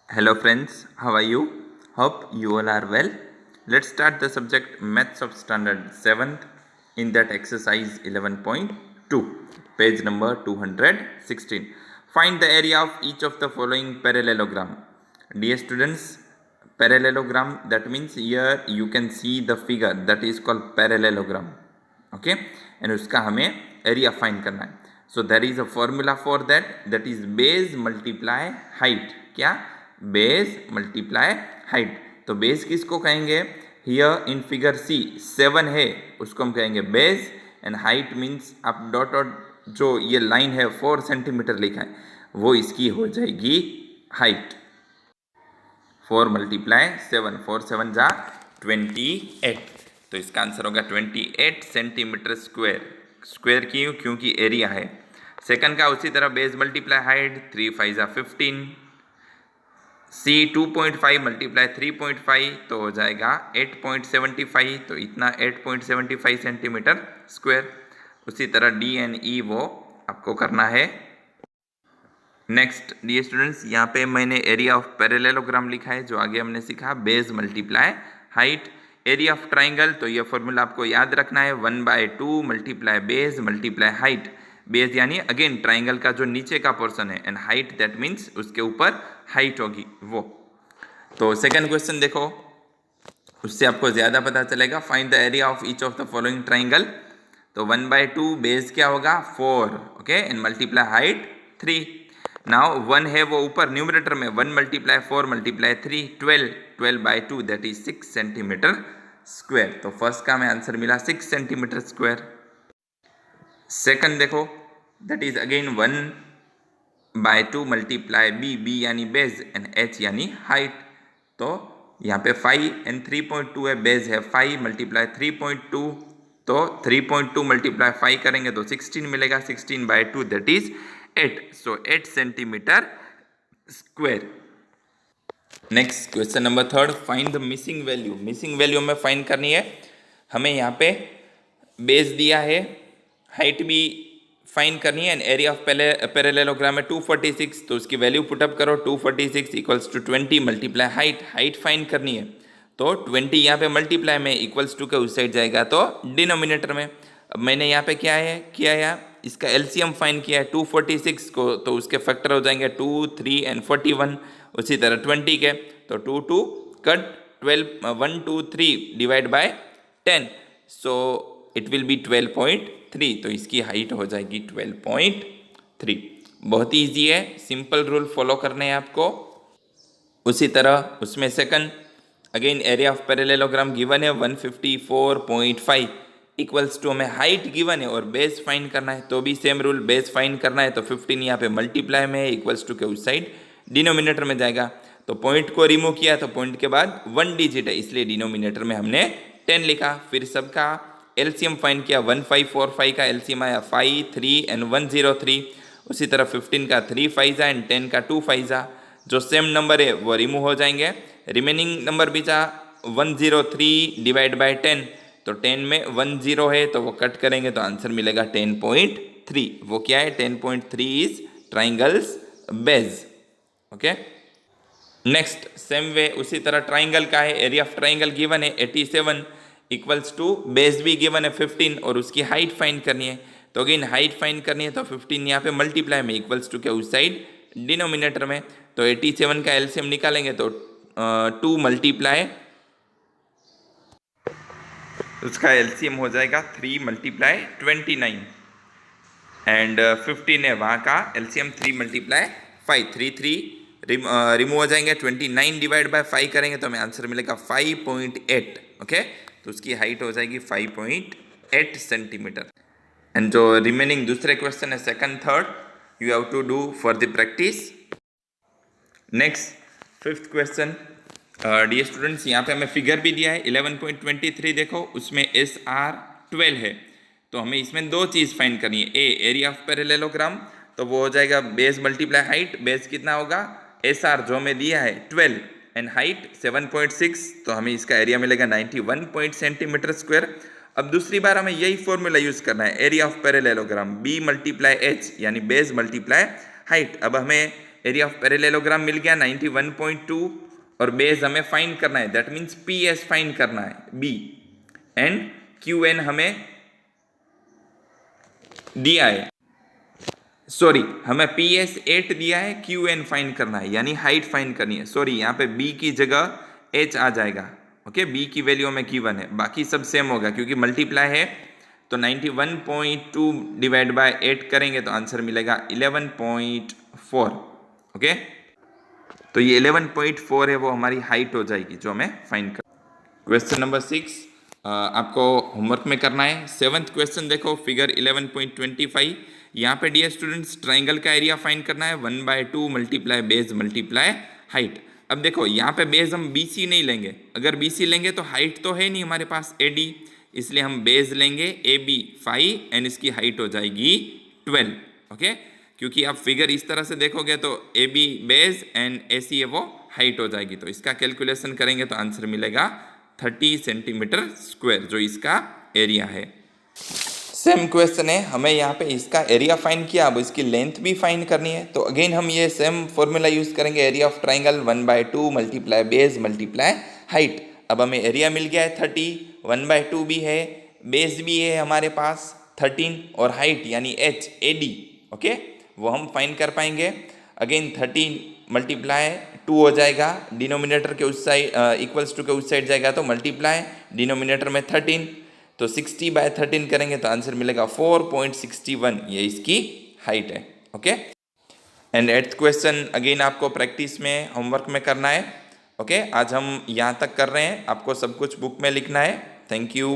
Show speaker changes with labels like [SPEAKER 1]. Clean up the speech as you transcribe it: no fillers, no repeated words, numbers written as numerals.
[SPEAKER 1] Hello friends, how are you? Hope you all are well. Let's start the subject Maths of Standard 7th in that exercise 11.2, page number 216. Find the area of each of the following parallelogram. Dear students, parallelogram, that means here you can see the figure that is called parallelogram. Okay, and uska हमें area find करना है. So there is a formula for that is base multiply height. क्या? Base multiply height. तो base किसको कहेंगे? Here in figure सी 7 है, उसको हम कहेंगे बेस. एंड हाइट मीन्स आप डॉट डॉट जो ये लाइन है 4 सेंटीमीटर लिखा है वो इसकी हो जाएगी हाइट. 4 मल्टीप्लाई 7, 4 7 जा 28. तो इसका आंसर होगा 28 सेंटीमीटर स्क्वायर. स्क्वायर क्यों? क्योंकि एरिया है. सेकंड का उसी तरह बेस मल्टीप्लाई हाइट 3 5 जा 15. सी 2.5 मल्टीप्लाई 3.5 तो हो जाएगा 8.75. तो इतना 8.75 सेंटीमीटर स्क्वायर. उसी तरह डी एंड ई वो आपको करना है. नेक्स्ट डियर स्टूडेंट्स, यहाँ पे मैंने एरिया ऑफ पैरेललोग्राम लिखा है जो आगे हमने सीखा base multiply height. Area of triangle, तो ये फॉर्मूला आपको याद रखना है 1/2 multiply base multiply height. Base यानी अगेन ट्राइंगल का जो नीचे का पोर्शन है, एंड हाइट दैट मीन्स उसके ऊपर हाइट होगी वो. तो सेकंड क्वेश्चन देखो, उससे आपको ज़्यादा पता चलेगा. Find the area of each of the following triangle. तो 1/2 बेस क्या होगा 4, okay, and multiply height 3. Now 1 है वो ऊपर न्यूमरेटर में, 1 multiply 4 multiply 3 12. 12/2 that is 6 centimetre square. तो फर्स्ट का हमें आंसर मिला 6 सेंटीमीटर स्क्वायर. सेकंड देखो, that is again 1/2 multiply B यानी बेस एंड एच यानी हाइट. तो यहाँ पे 5 एंड 3.2 है, बेस है 5 मल्टीप्लाई 3.2. तो 3.2 मल्टीप्लाई 5 करेंगे तो 16 मिलेगा. 16/2 that is 8. So 8 centimetre square. Next question number third, find the missing value. Missing value हमें फाइंड करनी है. हमें यहाँ पे बेस दिया है, हाइट भी फाइंड करनी है, एंड एरिया ऑफ पैरेललोग्राम है 246. तो उसकी वैल्यू पुटअप करो. 246 equals to 20 multiply height. Height find करनी है तो 20 यहाँ पे मल्टीप्लाई में इक्वल्स टू के उस साइड जाएगा तो डिनोमिनेटर में. अब मैंने यहाँ पे क्या है किया है, इसका एलसीएम फाइंड किया है 246 को, तो उसके फैक्टर हो जाएंगे 2 3 एंड 41. उसी तरह 20 के तो 2 2 cut 12 1 2 3 divide by 10. So it will be 12.3. तो इसकी हाइट हो जाएगी 12.3. बहुत ही ईजी है, सिंपल रूल फॉलो करने हैं आपको. उसी तरह उसमें second again area of parallelogram given है 154.5 इक्वल्स टू, हमें हाइट गिवन है और बेस फाइंड करना है. तो भी सेम रूल, बेस फाइंड करना है तो 15 यहाँ पे मल्टीप्लाई में है इक्वल्स टू के उस साइड डिनोमिनेटर में जाएगा. तो पॉइंट को रिमूव किया तो पॉइंट के बाद 1 डिजिट है, इसलिए डिनोमिनेटर में हमने 10 लिखा. फिर सबका एलसीएम फाइंड किया. 1545 का एलसीएम आया 5 3 एंड 103. उसी तरह 15 का 3 5 एंड 10 का 2 5. जो सेम नंबर है वो रिमूव हो जाएंगे. रिमेनिंग नंबर बचा 103 डिवाइड बाय 10. तो 10 में 10 है तो वो कट करेंगे तो आंसर मिलेगा 10.3. वो क्या है 10.3 is triangles base. Okay, next same way उसी तरह ट्राइंगल का है. एरिया ऑफ ट्राइंगल गिवन है 87 इक्वल्स टू बेस भी गिवन है 15 और उसकी हाइट फाइंड करनी है. तो अगेन हाइट फाइंड करनी है तो 15 यहाँ पे मल्टीप्लाई में इक्वल्स टू के उस साइड डिनोमिनेटर में. तो 87 का एलसीएम निकालेंगे तो 2 मल्टीप्लाई, उसका एलसीएम हो जाएगा 3 मल्टीप्लाई 29 एंड 15 है वहाँ का एलसीएम 3 मल्टीप्लाई 5. 3 3 रिमूव हो जाएंगे. 29 डिवाइड बाय 5 करेंगे तो हमें आंसर मिलेगा 5.8. ओके, तो उसकी हाइट हो जाएगी 5.8 सेंटीमीटर. एंड जो रिमेनिंग दूसरे क्वेश्चन है second third you have to do for the practice. Next fifth question dear students, यहाँ पे हमें फिगर भी दिया है 11.23. देखो उसमें SR 12 है. तो हमें इसमें दो चीज़ फाइंड करनी है. एरिया ऑफ पैरेललोग्राम, तो वो हो जाएगा बेस मल्टीप्लाई हाइट. बेस कितना होगा SR जो हमें दिया है 12 एंड हाइट 7.6. तो हमें इसका एरिया मिलेगा 91 सेंटीमीटर स्क्वायर. अब दूसरी बार हमें यही फॉर्मूला यूज़ करना है. Area of parallelogram B multiply H यानी बेस मल्टीप्लाई हाइट. अब हमें एरिया ऑफ पैरेललोग्राम मिल गया 91.2 और बेस हमें फाइंड करना है, that means P S find करना है बी, एंड क्यू एन हमें दिया है, सॉरी हमें पी एस 8 दिया है, क्यू एन फाइंड करना है यानी हाइट फाइंड करनी है। सॉरी यहाँ पे बी की जगह एच आ जाएगा, ओके बी की वैल्यू हमें गिवन है, बाकी सब सेम होगा क्योंकि मल्टीप्लाई है। तो 91.2 डिवाइड बाय 8 करेंगे तो आंसर मिलेगा 11.4, ओके तो ये 11.4 है वो हमारी हाइट हो जाएगी जो हमें फाइंड कर। क्वेश्चन नंबर 6 आपको होमवर्क में करना है। 7th क्वेश्चन देखो, फिगर 11.25। यहाँ पे डियर स्टूडेंट्स ट्राइंगल का एरिया फाइंड करना है 1/2 मल्टीप्लाई बेस मल्टीप्लाई हाइट। अब देखो यहाँ पे बेस हम BC नहीं लेंगे, अगर BC लेंगे तो हाइट तो है नहीं हमारे पास AD, इसलिए हम बेस लेंगे AB 5 एंड इसकी हाइट हो जाएगी 12, ओके क्योंकि आप फिगर इस तरह से देखोगे तो AB बेस एंड AC है वो हाइट हो जाएगी। तो इसका कैलकुलेशन करेंगे तो आंसर मिलेगा 30 सेंटीमीटर स्क्वायर जो इसका एरिया है। सेम क्वेश्चन है, हमें यहाँ पे इसका एरिया फाइंड किया, अब इसकी लेंथ भी फाइंड करनी है। तो अगेन हम ये सेम फॉर्मूला यूज करेंगे, area of triangle 1/2 multiply base multiply height. अब हमें एरिया मिल गया है 30, 1/2 भी है, बेस भी है हमारे पास 13 और हाइट यानी H AD, ओके वो हम फाइंड कर पाएंगे। अगेन 13 मल्टीप्लाई 2 हो जाएगा, डिनोमिनेटर के उस साइड इक्वल्स टू के उस साइड जाएगा तो मल्टीप्लाई डिनोमिनेटर में 13, तो 60/13 करेंगे तो आंसर मिलेगा 4.61, ये इसकी हाइट है, okay. And 8th question again आपको प्रैक्टिस में होमवर्क में करना है, ओके आज हम यहाँ तक कर रहे हैं, आपको सब कुछ बुक में लिखना है। Thank you.